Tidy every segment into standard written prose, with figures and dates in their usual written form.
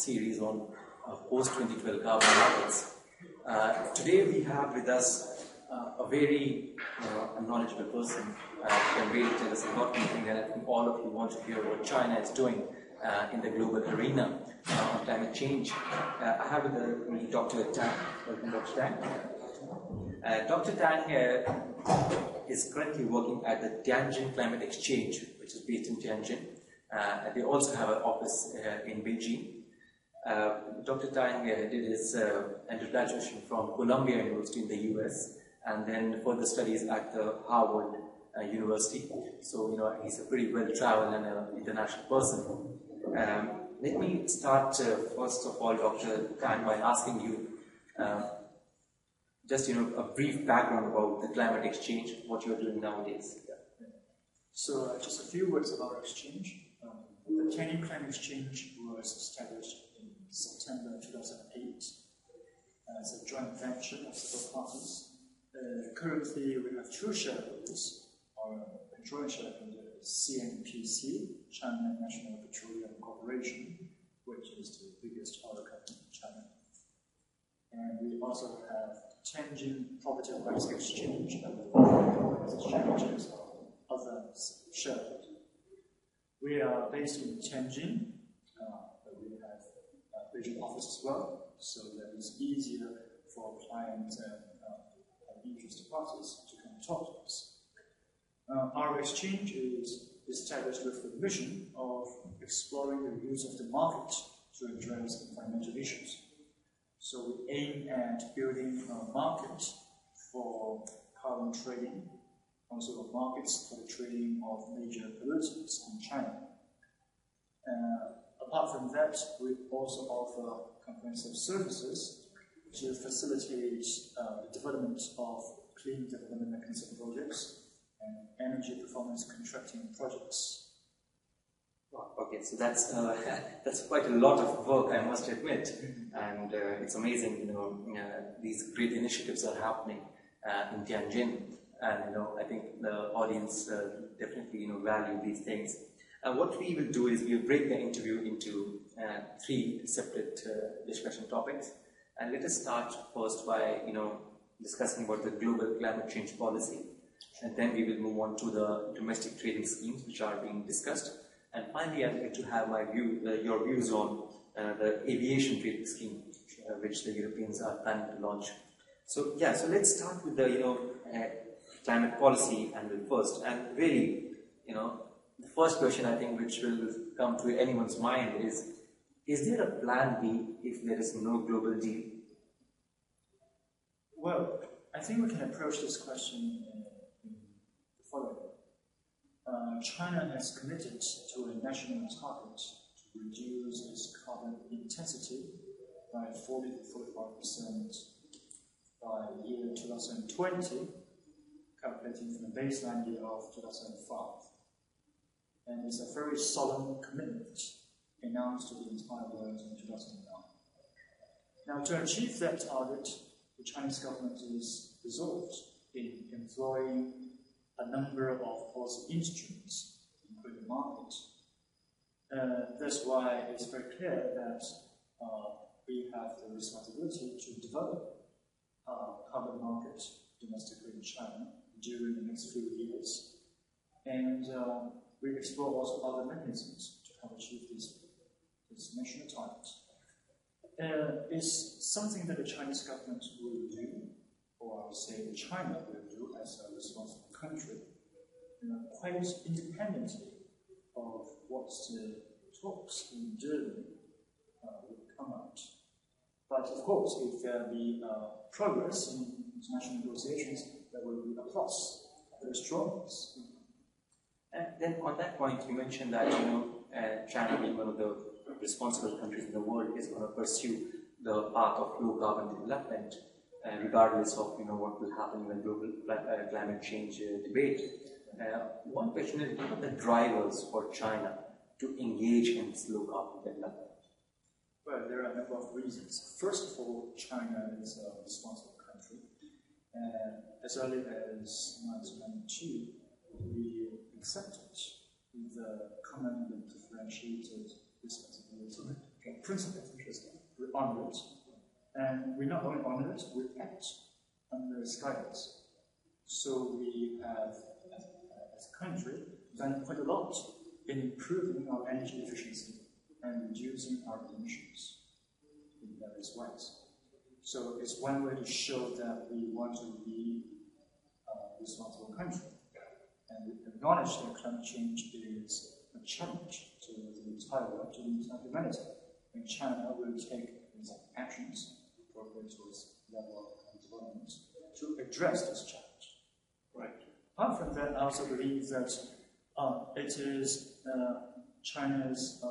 series on post-2012 carbon markets. Today we have with us a very knowledgeable person who can really tell us a lot more things, and I think all of you want to hear what China is doing in the global arena on climate change. I have with me Dr. Tang. Welcome, Dr. Tang. Dr. Tang is currently working at the Tianjin Climate Exchange, which is based in Tianjin. They also have an office in Beijing. Dr. Tang did his undergraduate from Columbia University in the US, and then further studies at the Harvard University. So, he's a pretty well-traveled and international person. Let me start, first of all, Dr. Tang, by asking you just, a brief background about the climate exchange, what you're doing nowadays. So, just a few words about exchange. The Tianjin Climate Exchange was established in September 2008 as a joint venture of several parties. Currently, we have two shareholders. Our controlling shareholder is CNPC, China National Petroleum Corporation, which is the biggest oil company in China. And we also have Tianjin Property Rights Exchange and the exchanges of other shareholders. We are based in Tianjin, but we have a Beijing office as well, so that it's easier for clients and interested parties to come talk to us. Our exchange is established with the mission of exploring the use of the market to address environmental issues. So we aim at building a market for carbon trading, also markets for the trading of major pollutants in China. Apart from that, we also offer comprehensive services to facilitate the development of clean development mechanism projects and energy performance contracting projects. Wow, okay, so that's that's quite a lot of work, I must admit, and it's amazing. These great initiatives are happening in Tianjin. And I think the audience definitely value these things. What we will do is we'll break the interview into three separate discussion topics. And let us start first by discussing about the global climate change policy, and then we will move on to the domestic trading schemes which are being discussed. And finally, I'd like to have your views on the aviation trading scheme, which the Europeans are planning to launch. So so let's start with the climate policy angle first. And really, the first question I think which will come to anyone's mind is there a plan B if there is no global deal? Well, I think we can approach this question in the following way. China has committed to a national target to reduce its carbon intensity by 40 to 45% by the year 2020, calculating from the baseline year of 2005. And it's a very solemn commitment announced to the entire world in 2009. Now, to achieve that target, the Chinese government is resolved in employing a number of policy instruments, including the market. That's why it's very clear that we have the responsibility to develop a carbon market domestically in China during the next few years. And we explore also other mechanisms to help achieve this national target. It's something that the Chinese government will do, or I would say that China will do as a responsible country, quite independently of what the talks in Durban will come out. But of course, if there be progress in international negotiations, there will be a plus, very strong. And then on that point, you mentioned that China, being one of the responsible countries in the world, is going to pursue the path of low carbon development, regardless of what will happen in the global climate change debate. One question is, what are the drivers for China to engage in this low carbon development? Well, there are a number of reasons. First of all, China is a responsible country. As early as 1992, we accepted the common and differentiated responsibility principle of interest, we honor it. And we not only honor it, we act under its guidance. So we have, as a country, done quite a lot in improving our energy efficiency and reducing our emissions in various ways. So it's one way to show that we want to be a responsible country. And we acknowledge that climate change is a challenge to the entire world, to the entire humanity. And China will take these actions appropriate to its level of development to address this challenge. Right. Apart from that, I also believe that it is China's,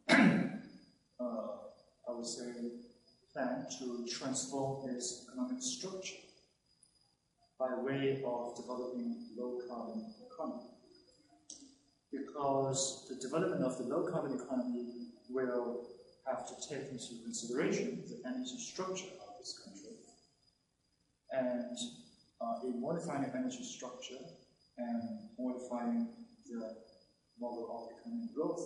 I would say, plan to transform its economic structure by way of developing low-carbon economy. Because the development of the low-carbon economy will have to take into consideration the energy structure of this country. And in modifying the energy structure and modifying the model of economic growth,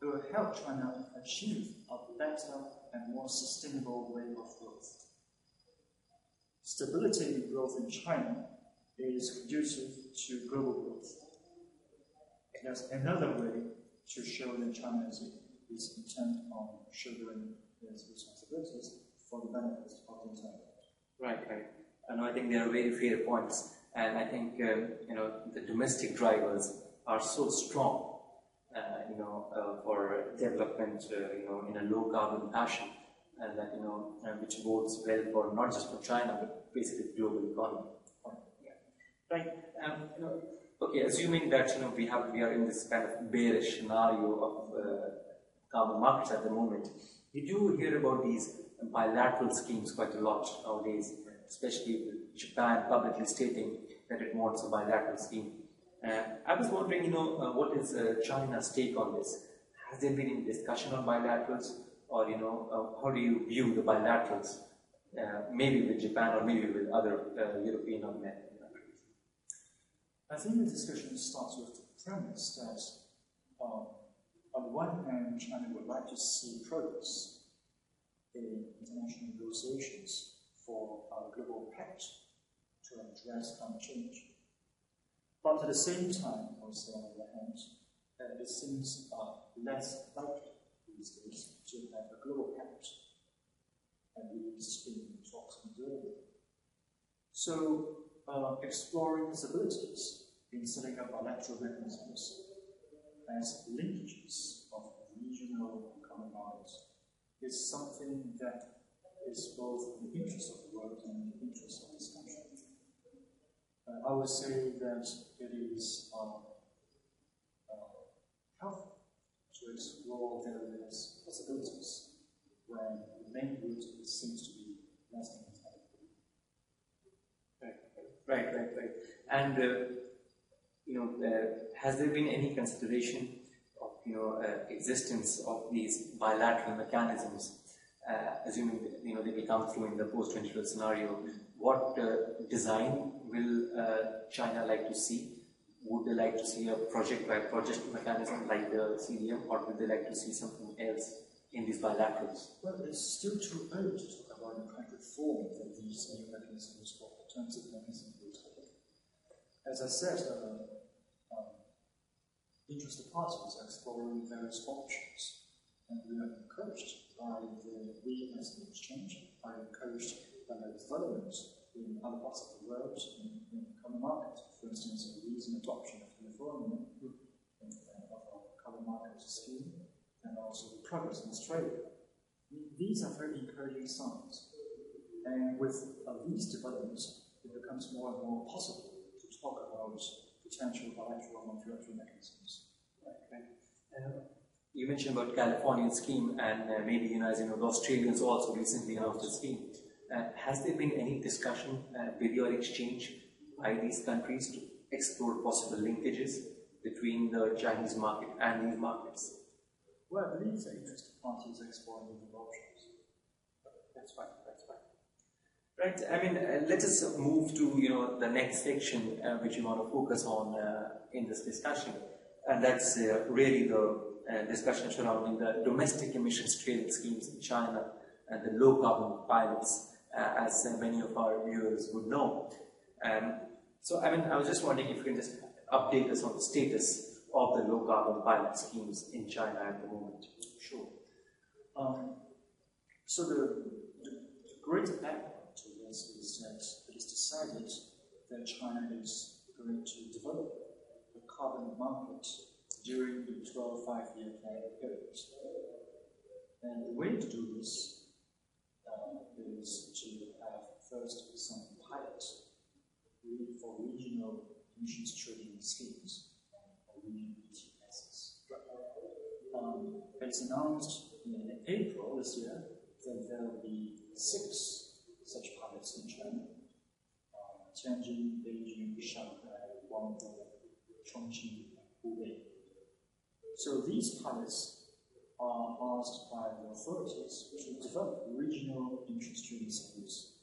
it will help China achieve a better and more sustainable way of growth. Stability in growth in China is conducive to global growth. There's another way to show that China is intent on shouldering its responsibilities for the benefits of the entire world. Right, right. And I think they are very fair points. And I think the domestic drivers are so strong, for development, in a low carbon fashion, and that which bodes well for not just for China but basically the global economy. Yeah. Right. Okay. Assuming that we are in this kind of bearish scenario of carbon markets at the moment, we do hear about these bilateral schemes quite a lot nowadays, especially with Japan publicly stating that it wants a bilateral scheme. I was wondering, what is China's take on this? Has there been any discussion on bilaterals, or how do you view the bilaterals, maybe with Japan or maybe with other European or American countries? I think the discussion starts with the premise that, on one hand, China would like to see progress in international negotiations for a global pact to address climate change. But at the same time, also on the other hand, it seems less likely these days to have a global pact, at least in talks and doing. So, exploring possibilities in setting up bilateral mechanisms as linkages of regional common markets is something that is both in the interest of the world and in the interest of this country. I would say that it is helpful to explore various possibilities when the main route seems to be less than Right. And has there been any consideration of existence of these bilateral mechanisms, assuming that they will come through in the post-2012 scenario? What design will China like to see? Would they like to see a project-by-project mechanism like the CDM, or would they like to see something else in these bilaterals? Well, it's still too early to talk about the concrete form that these new mechanisms or alternative mechanisms will take. As I said, interested parties are exploring various options, and we are encouraged by we as an exchange are encouraged by the development in other parts of the world in the common market. For instance, the recent adoption of California of our common market scheme, and also the progress in Australia. These are very encouraging signs. And with these developments, it becomes more and more possible to talk about potential bilateral and multilateral mechanisms. Okay. You mentioned about Californian scheme, and maybe as the Australians also recently announced a scheme. Has there been any discussion with your exchange by these countries to explore possible linkages between the Chinese market and these markets? Well, I believe the interested parties are exploring different options. That's fine. Right. I mean, let us move to the next section which we want to focus on in this discussion, and that's really the discussion surrounding the domestic emissions trading schemes in China and the low carbon pilots, as many of our viewers would know. So, I mean, I was just wondering if you can just update us on the status of the low carbon pilot schemes in China at the moment. Sure. So the great background to this is that it is decided that China is going to develop a carbon market during the 12 5-year plan period. And the way to do this is to have first some pilot for regional emissions trading schemes, or regional ETSs. It's announced in April this year that there will be 6 such pilots in China: Tianjin, Beijing, Shanghai, Guangdong, Chongqing, and Hubei. So these pilots are asked by the authorities to develop regional emissions trading schemes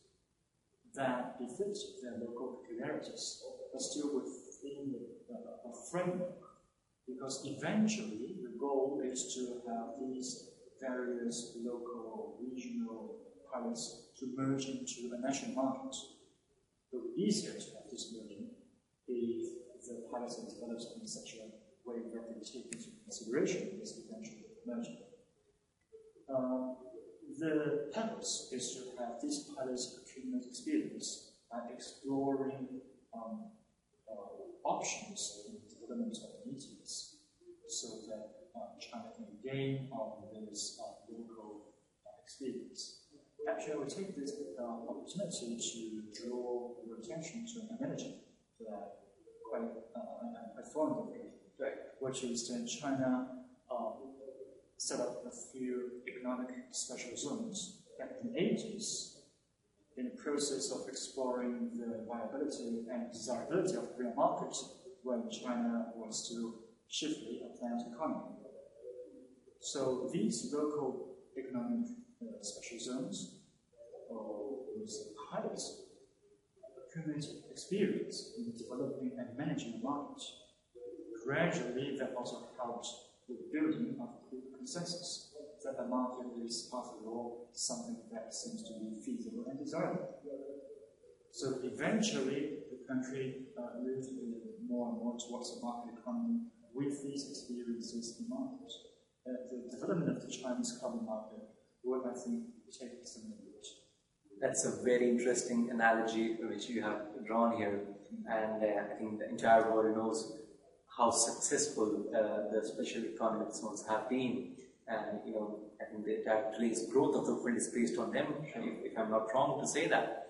that befit their local peculiarities, but still within a framework. Because eventually the goal is to have these various local, regional pilots to merge into a national market. It would be easier to have this merging if the pilots are developed in such a way that they take into consideration this eventual merging. The purpose is to have these pilots accumulate experience by exploring options in the development of ETS, so that China can gain on this local experience. Actually, I will take this opportunity to draw your attention to an analogy that I'm quite fond of, which is that China set up a few economic special zones back in the 80s in the process of exploring the viability and desirability of the real market when China was still chiefly a planned economy. So these local economic special zones, or these pilots, accumulated experience in developing and managing the market. Gradually, that also helped the building of the consensus that the market is, after all, something that seems to be feasible and desirable. So eventually, the country moved more and more towards a market economy with these experiences in mind. The development of the Chinese carbon market would, I think, take a similar route. That's a very interesting analogy which you have drawn here, and I think the entire world knows how successful the special economic zones have been. And I think the entire today's growth of the world is based on them, if I'm not wrong to say that.